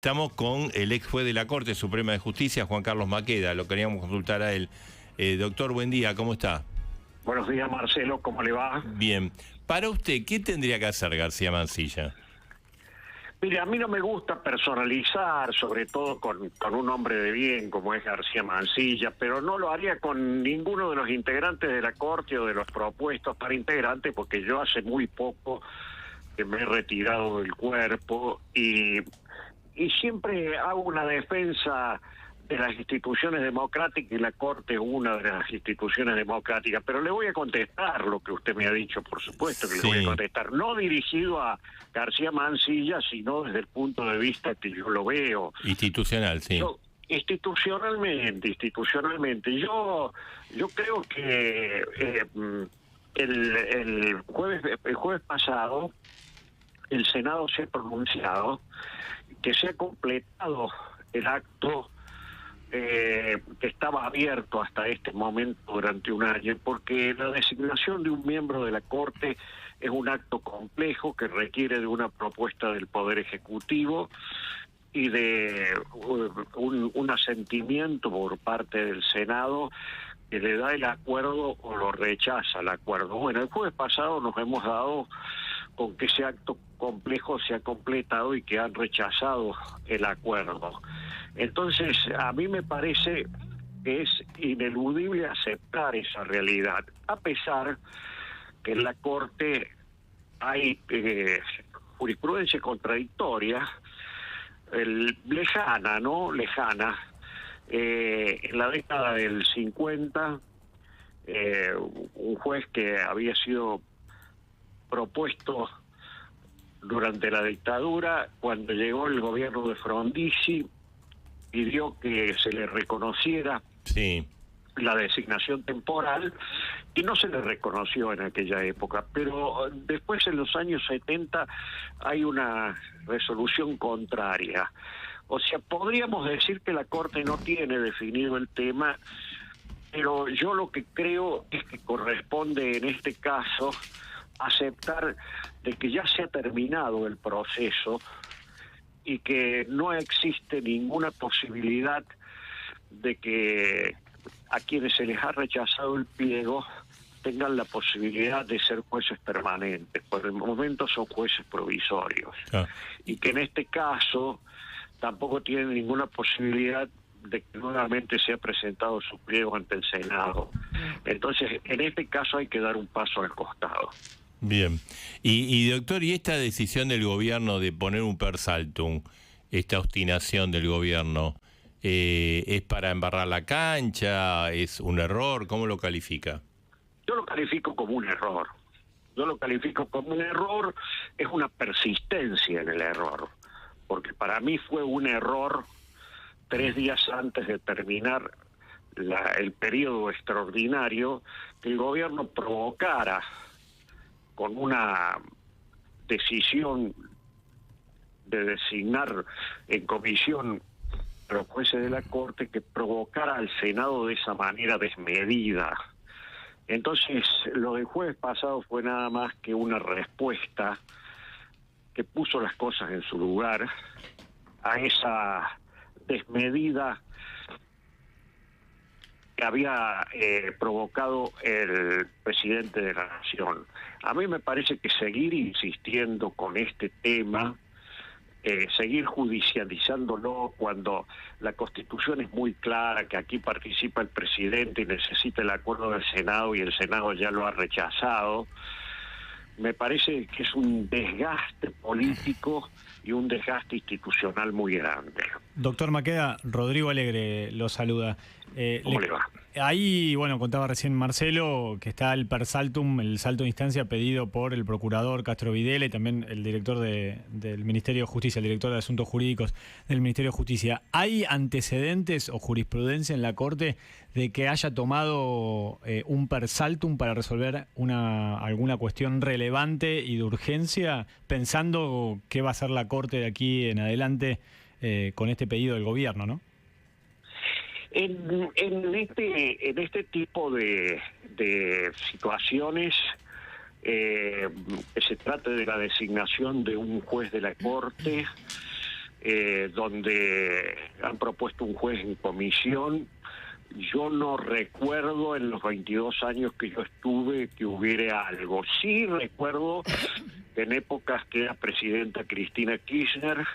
Estamos con el ex juez de la Corte Suprema de Justicia, Juan Carlos Maqueda. Lo queríamos consultar a él. Doctor, buen día, ¿cómo está? Buenos días, Marcelo, ¿cómo le va? Bien. Para usted, ¿qué tendría que hacer García Mansilla? Mire, a mí no me gusta personalizar, sobre todo con un hombre de bien como es García Mansilla, pero no lo haría con ninguno de los integrantes de la Corte o de los propuestos para integrantes, porque yo hace muy poco que me he retirado del cuerpo y siempre hago una defensa de las instituciones democráticas, y la Corte es una de las instituciones democráticas, pero le voy a contestar lo que usted me ha dicho, por supuesto que le voy a contestar, no dirigido a García Mansilla, sino desde el punto de vista que yo lo veo. Institucional, sí. Institucionalmente, yo creo que el jueves pasado el Senado se ha pronunciado que se ha completado el acto que estaba abierto hasta este momento durante un año, porque la designación de un miembro de la Corte es un acto complejo que requiere de una propuesta del Poder Ejecutivo y de un asentimiento por parte del Senado que le da el acuerdo o lo rechaza el acuerdo. Bueno, el jueves pasado nos hemos dado con que ese acto complejo se ha completado y que han rechazado el acuerdo. Entonces, a mí me parece que es ineludible aceptar esa realidad, a pesar que en la Corte hay jurisprudencia contradictoria, lejana, en la década del 50, un juez que había sido propuesto durante la dictadura, cuando llegó el gobierno de Frondizi, pidió que se le reconociera la designación temporal y no se le reconoció en aquella época, pero después en los años 70 hay una resolución contraria. O sea, podríamos decir que la Corte no tiene definido el tema, pero yo lo que creo es que corresponde en este caso aceptar de que ya se ha terminado el proceso y que no existe ninguna posibilidad de que a quienes se les ha rechazado el pliego tengan la posibilidad de ser jueces permanentes. Por el momento son jueces provisorios. Y que en este caso tampoco tienen ninguna posibilidad de que nuevamente sea presentado su pliego ante el Senado. Entonces, en este caso hay que dar un paso al costado. Bien. Y doctor, ¿y esta decisión del gobierno de poner un per saltum, esta obstinación del gobierno, es para embarrar la cancha, es un error? ¿Cómo lo califica? Yo lo califico como un error. Es una persistencia en el error, porque para mí fue un error 3 días antes de terminar el periodo extraordinario que el gobierno provocara con una decisión de designar en comisión a los jueces de la Corte, que provocara al Senado de esa manera desmedida. Entonces, lo del jueves pasado fue nada más que una respuesta que puso las cosas en su lugar a esa desmedida que había provocado el presidente de la Nación. A mí me parece que seguir insistiendo con este tema, seguir judicializándolo cuando la Constitución es muy clara, que aquí participa el presidente y necesita el acuerdo del Senado y el Senado ya lo ha rechazado, me parece que es un desgaste político y un desgaste institucional muy grande. Doctor Maqueda, Rodrigo Alegre lo saluda. ¿Cómo le va? Ahí, bueno, contaba recién Marcelo que está el per saltum, el salto de instancia pedido por el procurador Castro Videla y también el director del Ministerio de Justicia, el director de Asuntos Jurídicos del Ministerio de Justicia. ¿Hay antecedentes o jurisprudencia en la Corte de que haya tomado un per saltum para resolver alguna cuestión relevante y de urgencia, pensando qué va a hacer la Corte de aquí en adelante con este pedido del gobierno, ¿no? En este tipo de situaciones, que se trate de la designación de un juez de la Corte, donde han propuesto un juez en comisión. Yo no recuerdo en los 22 años que yo estuve que hubiera algo. Sí recuerdo que en épocas que era presidenta Cristina Kirchner,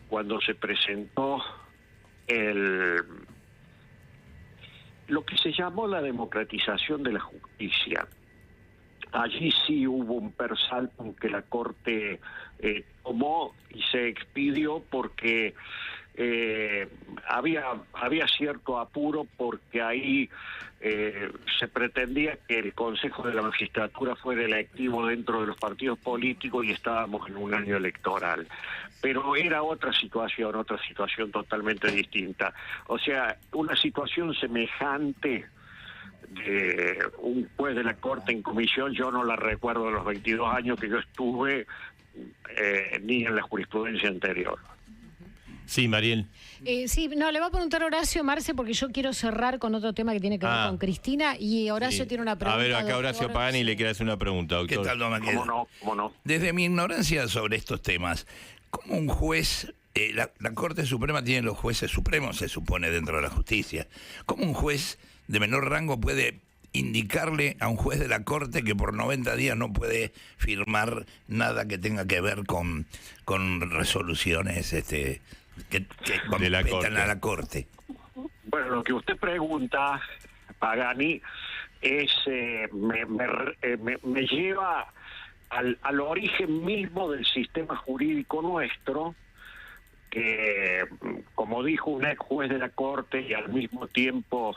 cuando se presentó lo que se llamó la democratización de la justicia. Allí sí hubo un persaltum que la Corte tomó y se expidió porque había cierto apuro, porque ahí se pretendía que el Consejo de la Magistratura fuera electivo dentro de los partidos políticos y estábamos en un año electoral. Pero era otra situación totalmente distinta. O sea, una situación semejante de un juez de la Corte en comisión, yo no la recuerdo de los 22 años que yo estuve, ni en la jurisprudencia anterior. Sí, Mariel. Sí, no, le voy a preguntar a Horacio, Marce, porque yo quiero cerrar con otro tema que tiene que ver con Cristina, y Horacio tiene una pregunta. A ver, acá Horacio Pagani le quiere hacer una pregunta, doctor. ¿Qué tal, don Maqueda? ¿Cómo no? Desde mi ignorancia sobre estos temas, ¿cómo un juez, la Corte Suprema tiene los jueces supremos, se supone, dentro de la justicia, ¿cómo un juez de menor rango puede indicarle a un juez de la Corte que por 90 días no puede firmar nada que tenga que ver con resoluciones que competan a la Corte? Bueno, lo que usted pregunta, Pagani, es me lleva al origen mismo del sistema jurídico nuestro, que, como dijo un ex juez de la Corte y al mismo tiempo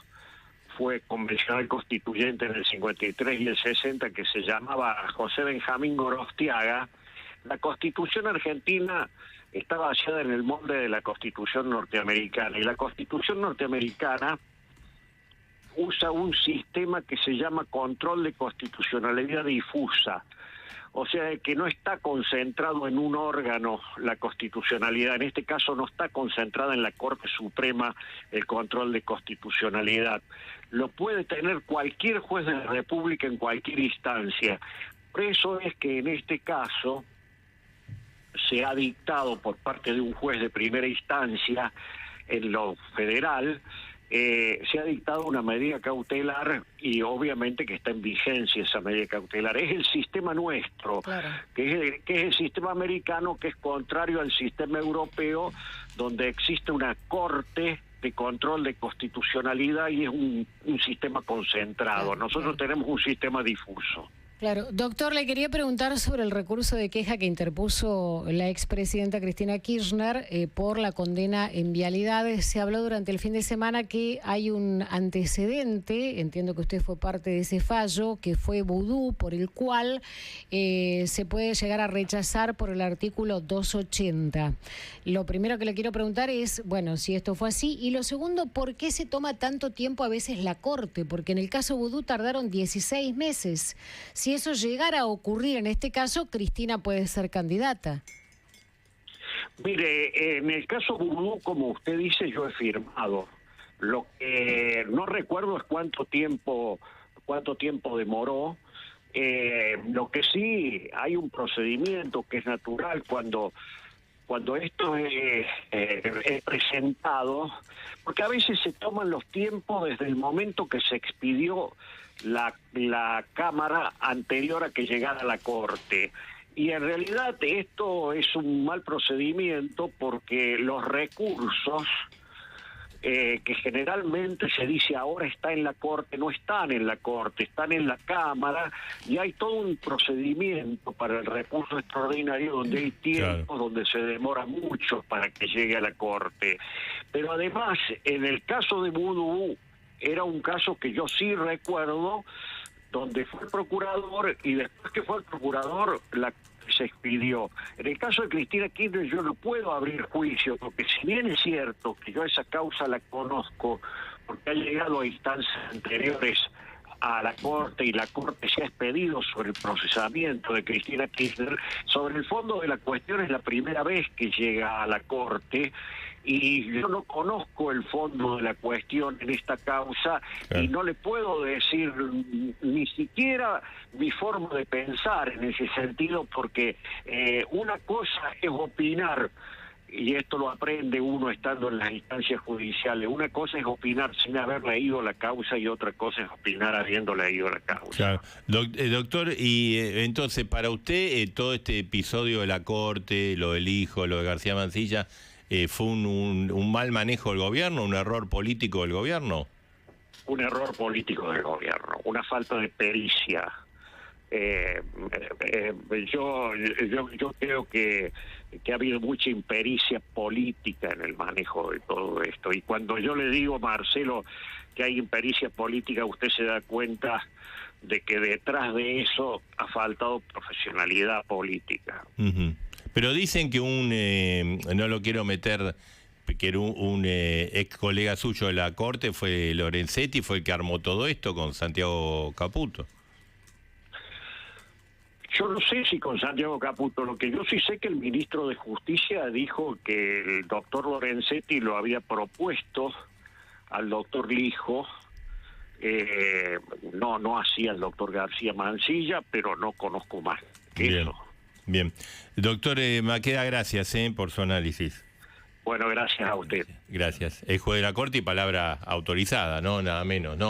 fue convencional constituyente en el 53 y el 60, que se llamaba José Benjamín Gorostiaga, la Constitución argentina está basada en el molde de la Constitución norteamericana, y la Constitución norteamericana usa un sistema que se llama control de constitucionalidad difusa, o sea que no está concentrado en un órgano la constitucionalidad. En este caso no está concentrada en la Corte Suprema el control de constitucionalidad. Lo puede tener cualquier juez de la República en cualquier instancia. Por eso es que en este caso se ha dictado por parte de un juez de primera instancia en lo federal, se ha dictado una medida cautelar, y obviamente que está en vigencia esa medida cautelar. Es el sistema nuestro, claro, que es el sistema americano, que es contrario al sistema europeo, donde existe una corte de control de constitucionalidad y es un sistema concentrado. Claro, nosotros tenemos un sistema difuso. Claro. Doctor, le quería preguntar sobre el recurso de queja que interpuso la expresidenta Cristina Kirchner por la condena en vialidades. Se habló durante el fin de semana que hay un antecedente, entiendo que usted fue parte de ese fallo, que fue vudú, por el cual se puede llegar a rechazar por el artículo 280. Lo primero que le quiero preguntar es, bueno, si esto fue así, y lo segundo, ¿por qué se toma tanto tiempo a veces la Corte? Porque en el caso vudú tardaron 16 meses. Si eso llegara a ocurrir en este caso, Cristina puede ser candidata. Mire, en el caso vudú, como usted dice, yo he firmado. Lo que no recuerdo es cuánto tiempo demoró. Lo que sí, hay un procedimiento que es natural cuando esto es presentado, porque a veces se toman los tiempos desde el momento que se expidió la Cámara anterior a que llegara a la Corte. Y en realidad esto es un mal procedimiento, porque los recursos que generalmente se dice ahora está en la Corte, no están en la Corte, están en la Cámara, y hay todo un procedimiento para el recurso extraordinario donde hay tiempos, claro, donde se demora mucho para que llegue a la Corte. Pero además, en el caso de vudú, era un caso que yo sí recuerdo, donde fue el procurador, y después que fue el procurador, se expidió. En el caso de Cristina Kirchner yo no puedo abrir juicio, porque si bien es cierto que yo esa causa la conozco, porque ha llegado a instancias anteriores a la Corte y la Corte se ha expedido sobre el procesamiento de Cristina Kirchner, sobre el fondo de la cuestión es la primera vez que llega a la Corte, y yo no conozco el fondo de la cuestión en esta causa, y no le puedo decir ni siquiera mi forma de pensar en ese sentido, porque una cosa es opinar y esto lo aprende uno estando en las instancias judiciales. Una cosa es opinar sin haber leído la causa y otra cosa es opinar habiendo leído la causa. Claro. Doctor, y entonces para usted todo este episodio de la Corte, lo del hijo, lo de García Mansilla, ¿fue un mal manejo del gobierno, un error político del gobierno? Un error político del gobierno, una falta de pericia. Yo creo que ha habido mucha impericia política en el manejo de todo esto. Y cuando yo le digo, Marcelo, que hay impericia política, usted se da cuenta de que detrás de eso ha faltado profesionalidad política. Uh-huh. Pero dicen que no lo quiero meter, que era un ex colega suyo de la Corte, fue Lorenzetti, fue el que armó todo esto con Santiago Caputo. Yo no sé si con Santiago Caputo, lo que yo sí sé que el ministro de Justicia dijo que el doctor Lorenzetti lo había propuesto al doctor Lijo, no hacía el doctor García Mansilla, pero no conozco más que Bien. eso. Bien. Doctor Maqueda, gracias por su análisis. Bueno, gracias a usted. Gracias. Es juez de la Corte y palabra autorizada, ¿no? Nada menos, ¿no?